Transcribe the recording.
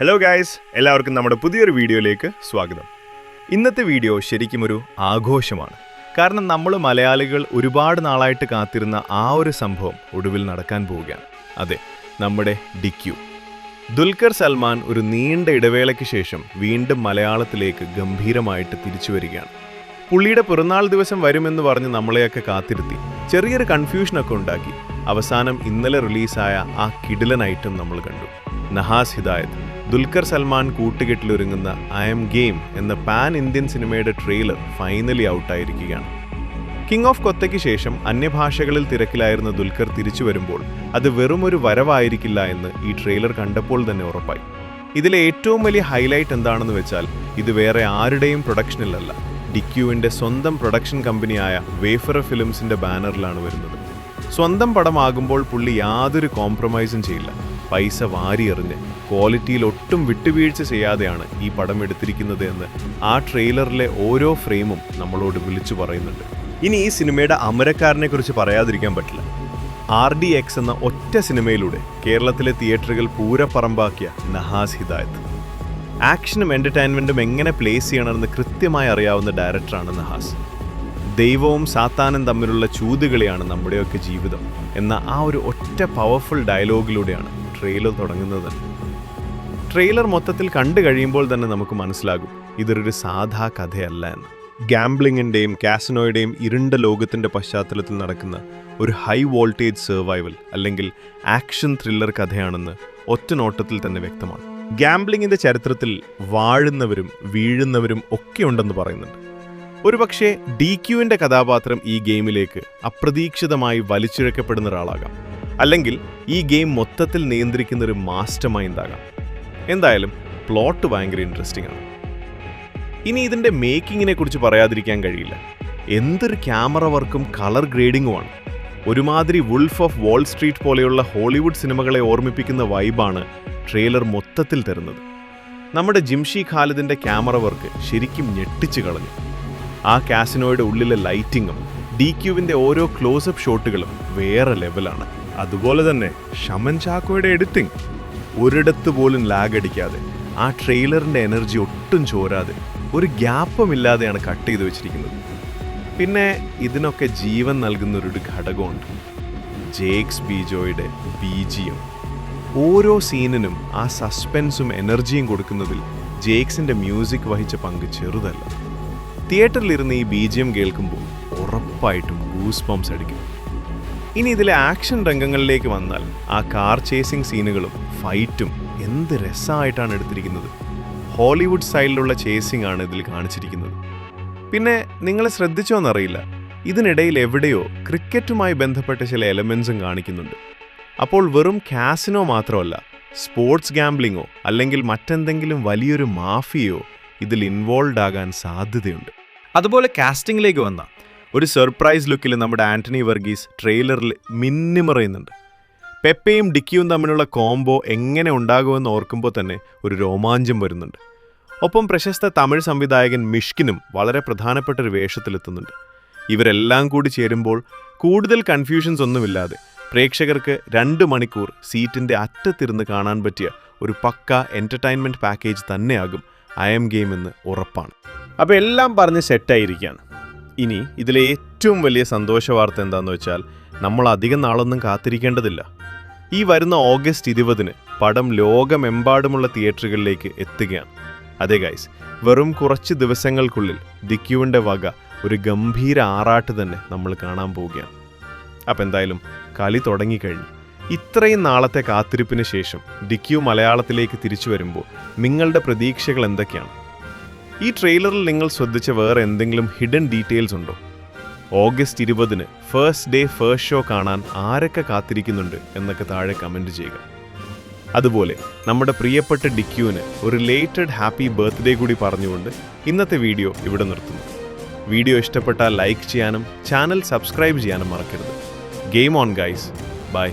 Hello guys, എല്ലാവർക്കും നമ്മുടെ പുതിയൊരു വീഡിയോയിലേക്ക് സ്വാഗതം. ഇന്നത്തെ വീഡിയോ ശരിക്കും ഒരു ആഘോഷമാണ്. കാരണം നമ്മൾ മലയാളികൾ ഒരുപാട് നാളായിട്ട് കാത്തിരുന്ന ആ ഒരു സംഭവം ഒടുവിൽ നടക്കാൻ പോവുകയാണ്. അതെ, നമ്മുടെ ഡിക്യു. ദുൽഖർ സൽമാൻ ഒരു നീണ്ട ഇടവേളയ്ക്ക് ശേഷം വീണ്ടും മലയാളത്തിലേക്ക് ഗംഭീരമായിട്ട് തിരിച്ചു വരികയാണ്. പുള്ളിയുടെ പിറന്നാൾ ദിവസം വരുമെന്ന് പറഞ്ഞ് നമ്മളെയൊക്കെ കാത്തിരുത്തി ചെറിയൊരു കൺഫ്യൂഷനൊക്കെ ഉണ്ടാക്കി അവസാനം ഇന്നലെ റിലീസായ ആ കിടിലൻ ഐറ്റം നമ്മൾ കണ്ടു. നഹാസ് ഹിദായത്ത് ദുൽഖർ സൽമാൻ കൂട്ടുകെട്ടിലൊരുങ്ങുന്ന ഐ എം ഗെയിം എന്ന പാൻ ഇന്ത്യൻ സിനിമയുടെ ട്രെയിലർ ഫൈനലി ഔട്ടായിരിക്കുകയാണ്. കിങ് ഓഫ് കൊത്തയ്ക്ക് ശേഷം അന്യഭാഷകളിൽ തിരക്കിലായിരുന്ന ദുൽഖർ തിരിച്ചു വരുമ്പോൾ അത് വെറുമൊരു വരവായിരിക്കില്ല എന്ന് ഈ ട്രെയിലർ കണ്ടപ്പോൾ തന്നെ ഉറപ്പായി. ഇതിലെ ഏറ്റവും വലിയ ഹൈലൈറ്റ് എന്താണെന്ന് വെച്ചാൽ ഇത് വേറെ ആരുടെയും പ്രൊഡക്ഷനിലല്ല, ഡിക്യുവിൻ്റെ സ്വന്തം പ്രൊഡക്ഷൻ കമ്പനിയായ വേഫറ ഫിലിംസിൻ്റെ ബാനറിലാണ് വരുന്നത്. സ്വന്തം പടമാകുമ്പോൾ പുള്ളി യാതൊരു കോംപ്രമൈസും ചെയ്യില്ല. പൈസ വാരിയെറിഞ്ഞ് ക്വാളിറ്റിയിൽ ഒട്ടും വിട്ടുവീഴ്ച ചെയ്യാതെയാണ് ഈ പടം എടുത്തിരിക്കുന്നത് എന്ന് ആ ട്രെയിലറിലെ ഓരോ ഫ്രെയിമും നമ്മളോട് വിളിച്ചു പറയുന്നുണ്ട്. ഇനി ഈ സിനിമയുടെ അമരക്കാരനെ കുറിച്ച് പറയാതിരിക്കാൻ പറ്റില്ല. RDX എന്ന ഒറ്റ സിനിമയിലൂടെ കേരളത്തിലെ തിയേറ്ററുകൾ പൂരപ്പറമ്പാക്കിയ നഹാസ് ഹിദായത്ത്. ആക്ഷനും എൻ്റർടൈൻമെൻറ്റും എങ്ങനെ പ്ലേസ് ചെയ്യണമെന്ന് കൃത്യമായി അറിയാവുന്ന ഡയറക്ടറാണ് നഹാസ്. ദൈവവും സാത്താനും തമ്മിലുള്ള ചൂതുകളിയാണ് നമ്മുടെയൊക്കെ ജീവിതം എന്ന ആ ഒരു ഒറ്റ പവർഫുൾ ഡയലോഗിലൂടെയാണ് ട്രെയിലർ തുടങ്ങുന്നത്. ട്രെയിലർ മൊത്തത്തിൽ കണ്ടു കഴിയുമ്പോൾ തന്നെ നമുക്ക് മനസ്സിലാകും ഇതൊരു സാധാ കഥയല്ല എന്ന്. ഗാംബ്ലിങ്ങിൻ്റെയും കാസിനോയുടെയും ഇരുണ്ട ലോകത്തിൻ്റെ പശ്ചാത്തലത്തിൽ നടക്കുന്ന ഒരു ഹൈ വോൾട്ടേജ് സർവൈവൽ അല്ലെങ്കിൽ ആക്ഷൻ ത്രില്ലർ കഥയാണെന്ന് ഒറ്റ നോട്ടത്തിൽ തന്നെ വ്യക്തമാണ്. ഗാംബ്ലിങ്ങിൻ്റെ ചരിത്രത്തിൽ വാഴുന്നവരും വീഴുന്നവരും ഒക്കെ ഉണ്ടെന്ന് പറയുന്നുണ്ട്. ഒരുപക്ഷെ ഡിക്യുവിൻ്റെ കഥാപാത്രം ഈ ഗെയിമിലേക്ക് അപ്രതീക്ഷിതമായി വലിച്ചിഴക്കപ്പെടുന്ന ഒരാളാകാം, അല്ലെങ്കിൽ ഈ ഗെയിം മൊത്തത്തിൽ നിയന്ത്രിക്കുന്ന ഒരു മാസ്റ്റർ മൈൻഡ് ആകാം. എന്തായാലും പ്ലോട്ട് ഭയങ്കര ഇൻട്രസ്റ്റിംഗ് ആണ്. ഇനി ഇതിൻ്റെ മേക്കിങ്ങിനെ കുറിച്ച് പറയാതിരിക്കാൻ കഴിയില്ല. എന്തൊരു ക്യാമറ വർക്കും കളർ ഗ്രേഡിങ്ങുമാണ്. ഒരുമാതിരി വുൾഫ് ഓഫ് വാൾ സ്ട്രീറ്റ് പോലെയുള്ള ഹോളിവുഡ് സിനിമകളെ ഓർമ്മിപ്പിക്കുന്ന വൈബാണ് ട്രെയിലർ മൊത്തത്തിൽ തരുന്നത്. നമ്മുടെ ജിംഷി ഖാലിദിൻ്റെ ക്യാമറ വർക്ക് ശരിക്കും ഞെട്ടിച്ചു കളഞ്ഞു. ആ കാസിനോയുടെ ഉള്ളിലെ ലൈറ്റിങ്ങും ഡിക്യുവിൻ്റെ ഓരോ ക്ലോസപ്പ് ഷോട്ടുകളും വേറെ ലെവലാണ്. അതുപോലെ തന്നെ ഷമൻ ചാക്കോയുടെ എഡിറ്റിംഗ് ഒരിടത്ത് പോലും ലാഗ് അടിക്കാതെ, ആ ട്രെയിലറിൻ്റെ എനർജി ഒട്ടും ചോരാതെ, ഒരു ഗ്യാപ്പും ഇല്ലാതെയാണ് കട്ട് ചെയ്ത് വെച്ചിരിക്കുന്നത്. പിന്നെ ഇതിനൊക്കെ ജീവൻ നൽകുന്നൊരു ഘടകമുണ്ട്, ജേക്സ് ബിജോയുടെ BGM. ഓരോ സീനിനും ആ സസ്പെൻസും എനർജിയും കൊടുക്കുന്നതിൽ ജേക്സിൻ്റെ മ്യൂസിക് വഹിച്ച പങ്ക് ചെറുതല്ല. തിയേറ്ററിലിരുന്ന് ഈ BGM കേൾക്കുമ്പോൾ ഉറപ്പായിട്ടും ഗൂസ് ബംസ് അടിക്കും. ഇനി ഇതിലെ ആക്ഷൻ രംഗങ്ങളിലേക്ക് വന്നാൽ ആ കാർ ചേസിംഗ് സീനുകളും ഫൈറ്റും എന്ത് രസമായിട്ടാണ് എടുത്തിരിക്കുന്നത്. ഹോളിവുഡ് സ്റ്റൈലിലുള്ള ചേസിംഗ് ആണ് ഇതിൽ കാണിച്ചിരിക്കുന്നത്. പിന്നെ നിങ്ങൾ ശ്രദ്ധിച്ചോന്നറിയില്ല, ഇതിനിടയിൽ എവിടെയോ ക്രിക്കറ്റുമായി ബന്ധപ്പെട്ട ചില എലമെൻസും കാണിക്കുന്നുണ്ട്. അപ്പോൾ വെറും കാസിനോ മാത്രമല്ല, സ്പോർട്സ് ഗാംബ്ലിങ്ങോ അല്ലെങ്കിൽ മറ്റെന്തെങ്കിലും വലിയൊരു മാഫിയയോ ഇതിൽ ഇൻവോൾവ് ആകാൻ സാധ്യതയുണ്ട്. അതുപോലെ കാസ്റ്റിംഗിലേക്ക് വന്ന ഒരു സർപ്രൈസ് ലുക്കിൽ നമ്മുടെ ആന്റണി വർഗീസ് ട്രെയിലറിൽ മിന്നിമറയുന്നുണ്ട്. പെപ്പയും ഡിക്യുവും തമ്മിലുള്ള കോംബോ എങ്ങനെ ഉണ്ടാകുമെന്ന് ഓർക്കുമ്പോൾ തന്നെ ഒരു രോമാഞ്ചം വരുന്നുണ്ട്. ഒപ്പം പ്രശസ്ത തമിഴ് സംവിധായകൻ മിഷ്കിനും വളരെ പ്രധാനപ്പെട്ട ഒരു വേഷത്തിലെത്തുന്നുണ്ട്. ഇവരെല്ലാം കൂടി ചേരുമ്പോൾ കൂടുതൽ കൺഫ്യൂഷൻസ് ഒന്നുമില്ലാതെ പ്രേക്ഷകർക്ക് 2 മണിക്കൂർ സീറ്റിൻ്റെ അറ്റത്തിരുന്ന് കാണാൻ പറ്റിയ ഒരു പക്ക എൻ്റർടൈൻമെൻറ്റ് പാക്കേജ് തന്നെയാകും ഐ എം ഗെയിം എന്ന് ഉറപ്പാണ്. അപ്പോൾ എല്ലാം പറഞ്ഞ് സെറ്റായിരിക്കുകയാണ്. ഇനി ഇതിലെ ഏറ്റവും വലിയ സന്തോഷ വാർത്ത എന്താണെന്ന് വെച്ചാൽ, നമ്മൾ അധികം നാളൊന്നും കാത്തിരിക്കേണ്ടതില്ല. ഈ വരുന്ന ഓഗസ്റ്റ് 20 പടം ലോകമെമ്പാടുമുള്ള തിയേറ്ററുകളിലേക്ക് എത്തുകയാണ്. അതെ ഗൈസ്, വെറും കുറച്ച് ദിവസങ്ങൾക്കുള്ളിൽ ഡിക്യുവിൻ്റെ വക ഒരു ഗംഭീര ആറാട്ട് തന്നെ നമ്മൾ കാണാൻ പോവുകയാണ്. അപ്പം എന്തായാലും കളി തുടങ്ങിക്കഴിഞ്ഞു. ഇത്രയും നാളത്തെ കാത്തിരിപ്പിന് ശേഷം ഡിക്യു മലയാളത്തിലേക്ക് തിരിച്ചു വരുമ്പോൾ നിങ്ങളുടെ പ്രതീക്ഷകൾ എന്തൊക്കെയാണ്? ഈ ട്രെയിലറിൽ നിങ്ങൾ ശ്രദ്ധിച്ച വേറെ എന്തെങ്കിലും ഹിഡൻ ഡീറ്റെയിൽസ് ഉണ്ടോ? August 20 first day first show കാണാൻ ആരൊക്കെ കാത്തിരിക്കുന്നുണ്ട് എന്നൊക്കെ താഴെ കമൻറ്റ് ചെയ്യുക. അതുപോലെ നമ്മുടെ പ്രിയപ്പെട്ട ഡിക്യുവിന് ഒരു റിലേറ്റഡ് ഹാപ്പി ബർത്ത്ഡേ കൂടി പറഞ്ഞുകൊണ്ട് ഇന്നത്തെ വീഡിയോ ഇവിടെ നിർത്തുന്നു. വീഡിയോ ഇഷ്ടപ്പെട്ടാൽ ലൈക്ക് ചെയ്യാനും ചാനൽ സബ്സ്ക്രൈബ് ചെയ്യാനും മറക്കരുത്. Game on guys, by.